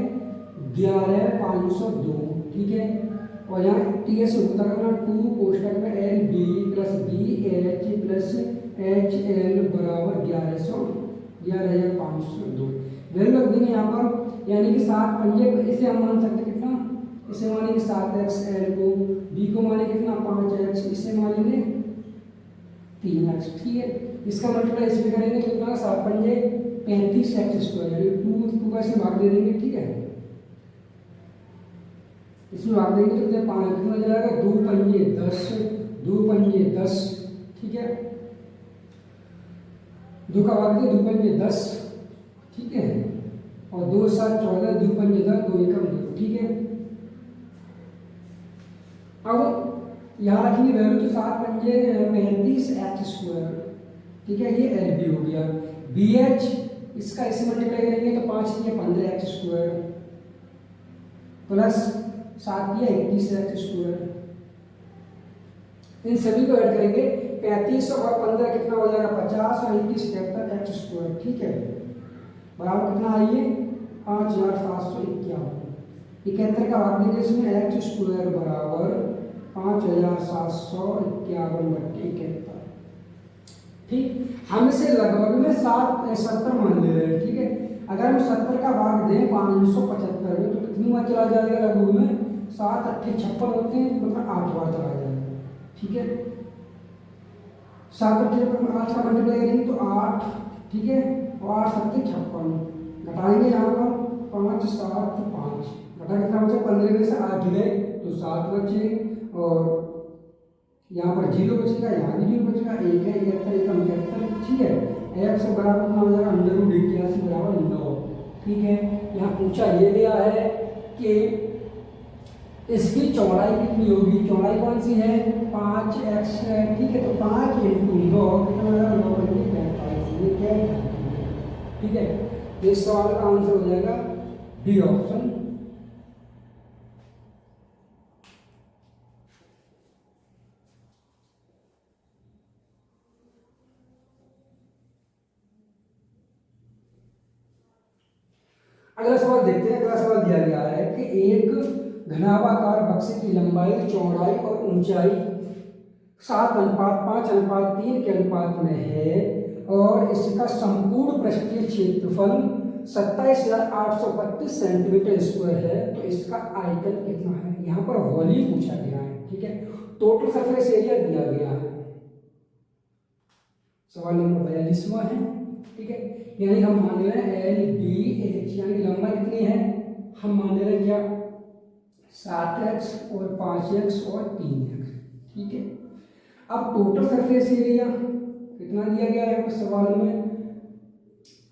11,502, ठीक है। और यहाँ TS होता करना 2 कोष्ठक में LB + BH + HL बराबर 11,502 वैल्यू रख देंगे यहाँ पर, यानी कि 7 पंजे, इसे हम मान सकते कितना, इसे मानेंगे 7xL को, B को मानेंगे कितना 5x, इसे मानेंगे 3x, ठीक है। इसका मल्टीप्लाई इसमें करेंगे तो कितना 7 पंजे 35x², यानी 2 का इसमें भाग दे देंगे, ठीक है। इसमें भाग देंगे तो कितने 5 कितना जाएगा 2 पंजे 10, 2 पंजे 10, ठीक है। 2 का भाग दिया 2 पंजे 10, ठीक है, और 2 × 7 = 14, 2 पंजे 10, 2 × 1 = 2, ठीक है। अब यहाँ रखेंगे वैल्यू तो 7×5 = 35 x², ठीक है, ये एल बी हो गया। बी एच इसका इसे मल्टीप्लाई करेंगे तो 5×15 x² प्लस 7×21 x², इन सभी को ऐड करेंगे 35 और 15 कितना हो जाएगा 50 और 21 73 x², ठीक है, बराबर कितना आइए 5751। 71 का भाग देंगे इसमें x² बराबर 5751/71, ठीक। हम इसे लगभग में 70 मान ले रहे हैं, ठीक है। अगर हम 70 का भाग दें 575 में तो कितनी बार चला जाएगा, लगभग में 7 8 56 होते हैं, मतलब 8 बार चला जाएगा, ठीक है। 7 8 का मल्टीप्लाई करेंगे तो 8, ठीक है, और 8 7 56, घटाएंगे यहाँ पर 5 7 5, घटा कितना बचा 15 में से 8 गए तो 7 बचे, और यहाँ पर 0 बचेगा, यहाँ भी 0 बचेगा, 1 है 71 1 71, ठीक है। x बराबर कितना हो जाएगा √81 बराबर 9, ठीक है। यहाँ पूछा ये गया है कि इसकी चौड़ाई कितनी होगी, चौड़ाई कौन सी है 5x है, ठीक है, तो 5 × 9 कितना हो जाएगा 9×45, ये क्या है, ठीक है। इस सवाल का आंसर हो जाएगा डी ऑप्शन। अगला सवाल देखते हैं। अगला सवाल दिया गया है कि एक घनाभाकार बक्से की लंबाई चौड़ाई और ऊंचाई 7:5:3 के अनुपात में है और इसका संपूर्ण पृष्ठीय क्षेत्रफल 27,832 सेंटीमीटर² है, तो इसका आयतन कितना है। यहाँ पर वॉल्यूम पूछा गया है, ठीक है, टोटल सरफेस एरिया दिया गया है। सवाल नंबर 42वां है, ठीक है। यानी हम मान रहे हैं LBH, यानी लंबाई कितनी है, हम मान रहे हैं क्या 7x और 5x और 3x, ठीक है। अब टोटल सरफेस एरिया कितना दिया गया है सवाल में,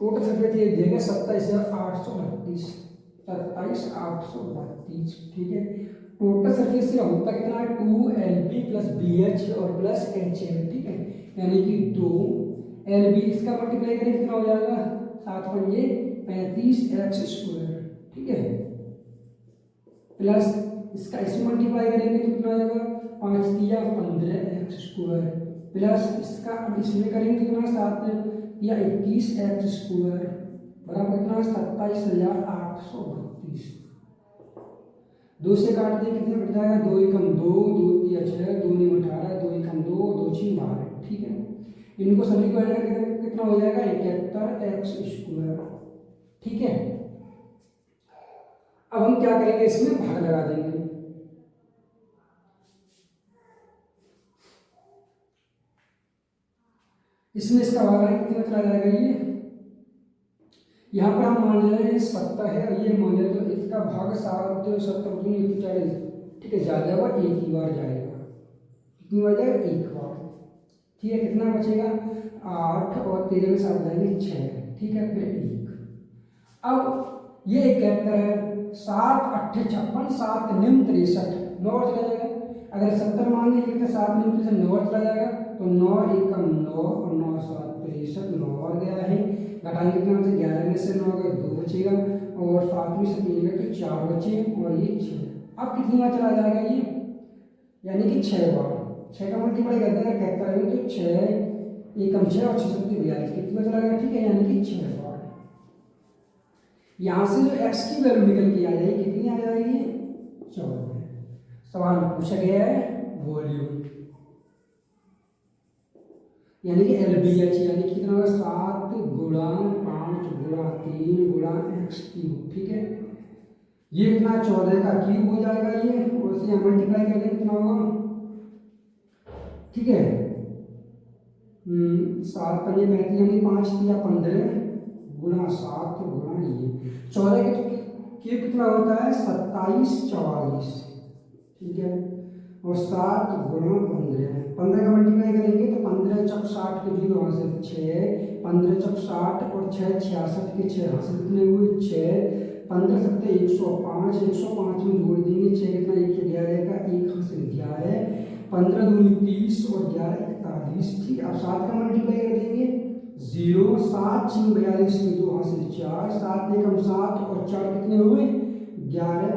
टोटल सरफेस एरिया दिया गया 27,832, ठीक है। टोटल सरफेस एरिया होता कितना है 2LB + BH और प्लस HL, ठीक है, यानी कि 2LB इसका मल्टीप्लाई करें कितना हो जाएगा 7×35 x², ठीक है, प्लस इसका इसमें मल्टीप्लाई करेंगे तो कितना हो जाएगा 5×3 = 15 x², प्लस इसका अब इसमें करेंगे कितना 7×21 x² बराबर कितना 27,832। 2 से काट दें कितने बच जाएगा 2 × 2 2 × 6 2 × 18 2 × 2 2 × 12, ठीक है। इनको सभी को ऐड करके कितना हो जाएगा 71 x², ठीक है। अब हम क्या करेंगे, इसमें भाग लगा देंगे। इसमें इसका भाग है कितना चला जाएगा, ये यहाँ पर हम मान रहे हैं 70 है और ये मान लें तो इसका भाग 7×70=140, ठीक है, ज्यादा हुआ एक ही बार जाएगा, कितनी बार जाएगा एक बार, ठीक है। कितना बचेगा 8 और 13 में 7 जाएंगे 6, ठीक है, फिर 1। अब ये एक कहता है 7 8 56 7 9 63 9 चला जाएगा। अगर 70 मान लीजिए तो 7 9 से 9 चला जाएगा, तो 9 1 9 और 9 7 63 9 और गया है, घटाएंगे कितना से 11 में से 9 गए 2 बचेगा, और 7 में से 3 गए तो 4 बचे, और ये 6। अब कितनी बार चला जाएगा ये, यानी कि 6 बार। 6 का मल्टीप्लाई कर देगा 71 में तो 6 1 × 6 और 6 7 42, कितना चला गया, ठीक है, यानी कि 6 बार। यहाँ से जो x की वैल्यू निकल के आ जाएगी कितनी आ जाएगी 14। सवाल पूछा गया है वॉल्यूम, यानी कि LBH, यानी कितना होगा 7×5×3×x³, ठीक है। ये कितना 14 का क्यूब हो जाएगा ये, और इसे मल्टीप्लाई कर दें कितना होगा, ठीक है, 7 × 5 यानी 5 × 15 × 7 × ये 14 के क्यूब कितना होता है 2744, ठीक है, और 7 × 15 का मल्टीप्लाई करेंगे तो 15 × 60 के 0 यहाँ से 6, 15 × 60 और 6 66 के 6 यहाँ से कितने हुए 6, 15 7 105 105 में जोड़ देंगे 6 कितना 111 का 1 यहाँ से दिया है, 15 दूनी 30 और 11 41। ठीक है, अब 7 का मल्टीप्लाई कर देंगे। 0 7 6 42 के 2 हासिल 4, 7 एकम 7 और 4 कितने हुए 11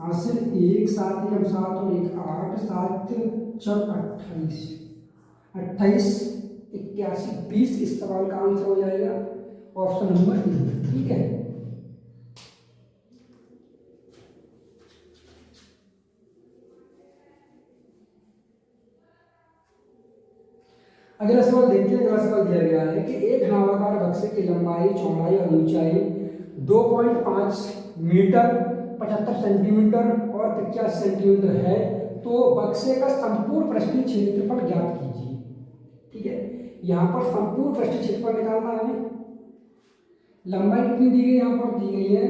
हासिल 1, 7 एकम 7 और 1 8, 7 4 28, 28 81 20 इस सवाल का आंसर हो जाएगा ऑप्शन नंबर ए। ठीक है, अगला सवाल देखते हैं। अगला सवाल दिया गया है कि एक घनावाकार बक्से की लंबाई, चौड़ाई और ऊंचाई 2.5 मीटर, 75 सेंटीमीटर और 50 सेंटीमीटर है, तो बक्से का संपूर्ण पृष्ठीय क्षेत्रफल ज्ञात कीजिए। ठीक है, यहाँ पर संपूर्ण पृष्ठीय क्षेत्रफल निकालना है। लंबाई कितनी दी गई, यहाँ पर दी गई है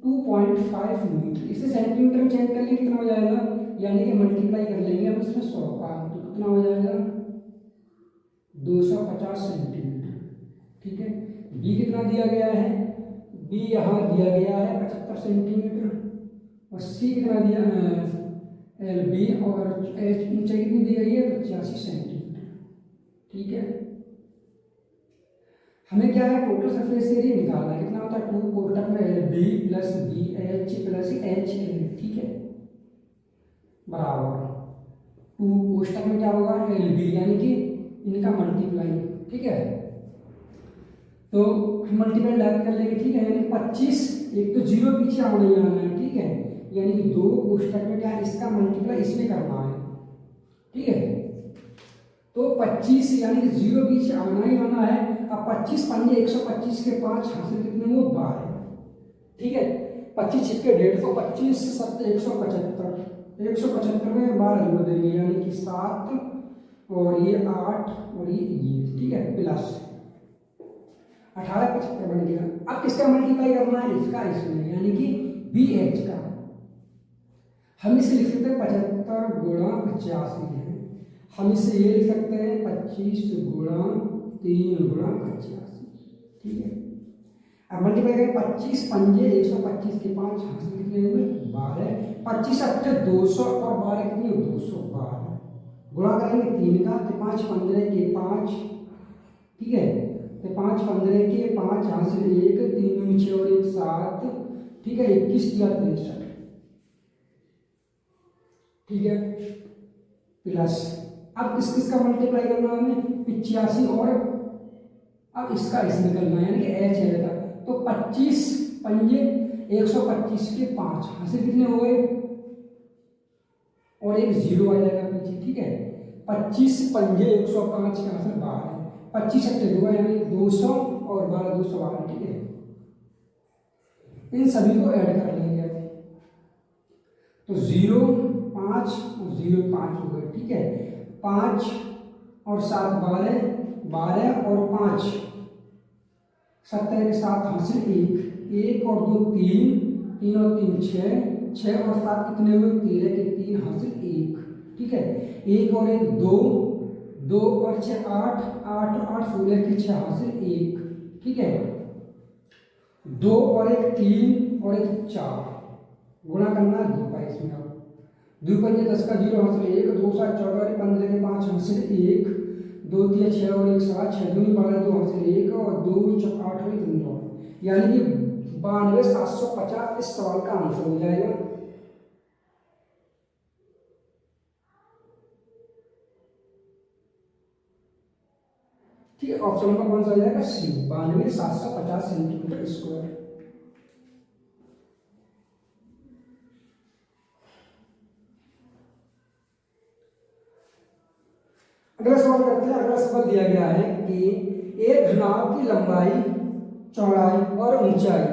2.5 मीटर। इसे सेंटीमीटर में चेंज कर लेंगे कितना हो जाएगा, यानी कि मल्टीप्लाई कर लेंगे हम इसमें 100 का, तो कितना हो जाएगा 250 सेंटीमीटर। ठीक है, बी कितना दिया गया है, बी यहाँ दिया गया है 75 सेंटीमीटर और सी कितना दिया एल बी और एच ऊंचाई कितनी दी गई है 85 सेंटीमीटर। ठीक है, हमें क्या है टोटल सरफेस एरिया निकालना है। कितना होता है 2 कोष्टक में L B plus B H plus H L. ठीक है, बराबर 2 कोष्टक में क्या होगा एल बी यानी कि इनका मल्टीप्लाई। ठीक है, तो हम मल्टीप्लाई डायरेक्ट कर लेंगे। ठीक है, यानी 25, एक तो 0 पीछे आना ही आना है। ठीक है, यानी कि 2 कोष्टक में क्या इसका मल्टीप्लाई इसमें करना है। ठीक है, तो 25 यानी कि 0 पीछे आना ही आना है। अब 25 पंजे 125 के 5 हासिल कितने वो 12। ठीक है, 25 छिक्के 150, 25 7 175, 175 में 12 जोड़ देंगे यानी कि 7 और ये 8 और ये। ठीक है, प्लस 18 75 बन गया। अब किसका मल्टीप्लाई करना है, इसका इसमें यानी कि बी एच का। हम इसे लिख सकते हैं 75 गुणा 85 है। हम इसे ये लिख सकते हैं 25 गुणा 3 गुणा 85। ठीक है, अब मल्टीप्लाई करें 25 पंजे 125 के 5 हासिल कितने हुए 12, 25 8 200 और 12 कितने 212। गुणा करेंगे 3 का, तो 5 15 के 5। ठीक है, तो 5 15 के 5 हासिल 1, 3 6 और 1 7। ठीक है, 21 दिया 63। ठीक है, प्लस अब किस किस का मल्टीप्लाई करना है हमें 85 और अब इसका इसमें करना है यानी कि एच है था। तो 25 पंजे 125 के 5 हासिल कितने हो गए और एक 0 आ जाएगा पीछे। ठीक है, 25 पंजे 105 के हासिल 12, 25 2 यानी 200 और 12 212। ठीक है, इन सभी को ऐड कर लेंगे तो 0 5 और 0 5 हो गए। ठीक है, 5 और 7 12, 12 और 5 17 के 7 हासिल 1, 1 और 2 3, 3 और 3 6, 6 और 7 कितने हुए 13 के 3 हासिल 1। ठीक है, 1 और 1 2, 2 और 6 8, 8 और 8 16 के 6 हासिल 1। ठीक है, 2 और 1 3 और 1 4 गुणा करना है 2 का इसमें। अब 2 पंजे 10 का 0 हासिल 1, 2 7 14 15 के 5 हासिल 1, 2 3 6 और 1 7, 6 दूनी 12 2 हासिल 1 और 2 4 8 और 1 9 यानी कि 92 750 इस सवाल का आंसर हो जाएगा। ठीक है, ऑप्शन नंबर कौन सा हो जाएगा सी 92 750 सेंटीमीटर स्क्वायर। अगला सवाल करते हैं। अगला सवाल दिया गया है कि एक घनाभ की लंबाई, चौड़ाई और ऊंचाई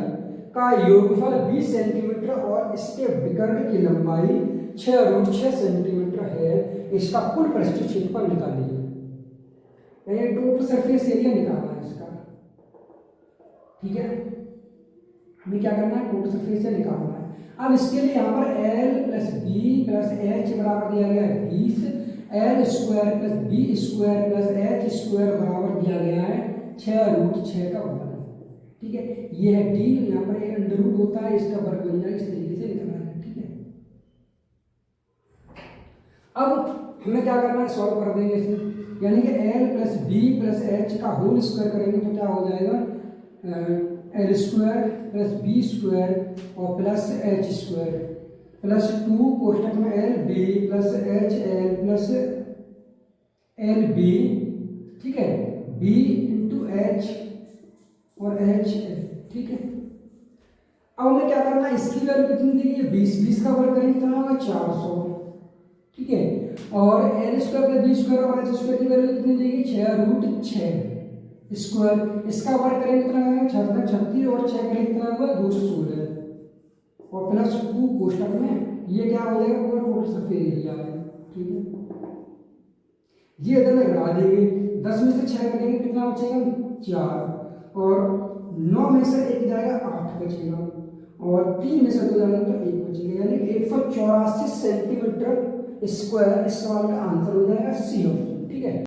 का योगफल 20 सेंटीमीटर और इसके विकर्ण की लंबाई 6√6 सेंटीमीटर है, इसका कुल पृष्ठीय क्षेत्रफल निकालिए। यानी टोटल सरफेस एरिया निकालना है इसका। ठीक है, हमें क्या करना है टोटल सरफेस एरिया निकालना है। अब इसके लिए यहाँ पर L plus B plus H बराबर दिया गया है 20, L square plus B square plus H square बराबर दिया गया है 6√6 का वर्ग। ठीक है, ये है डी, यहाँ पर एक अंडर रूट होता है, इसका वर्ग बन जाएगा। इस तरीके से निकलना है। ठीक है, अब हमें क्या करना है, सॉल्व कर देंगे इसे, यानी कि L plus B plus H का होल स्क्वायर करेंगे तो क्या हो जाएगा, L square plus B square और प्लस एच स्क्वायर प्लस 2 कोष्टक में L B plus H L plus L B, ठीक है, बी इंटू एच और एच एल, ठीक है। अब हमें क्या करना है, इसकी वैल्यू कितनी दी गई है 20, 20 का वर्ग करेंगे कितना होगा 400, ठीक है। और L square plus B square और एच स्क्वायर की वैल्यू कितनी दी गई 6√6 स्क्वायर, इसका वर्ग करेंगे कितना आएगा 36 और 6 करेंगे कितना होगा 216 और प्लस 2 कोष्टक में ये क्या हो जाएगा पूरा टोटल सरफेस एरिया है, ठीक है। ये इधर में घटा देंगे, 10 में से 6 करेंगे कितना बचेगा 4 और 9 में से 1 जाएगा 8 बचेगा और 3 में से 2 जाएगा तो 1 बचेगा, यानी 184 सेंटीमीटर स्क्वायर इस सवाल का आंसर हो जाएगा सी ऑप्शन, ठीक है।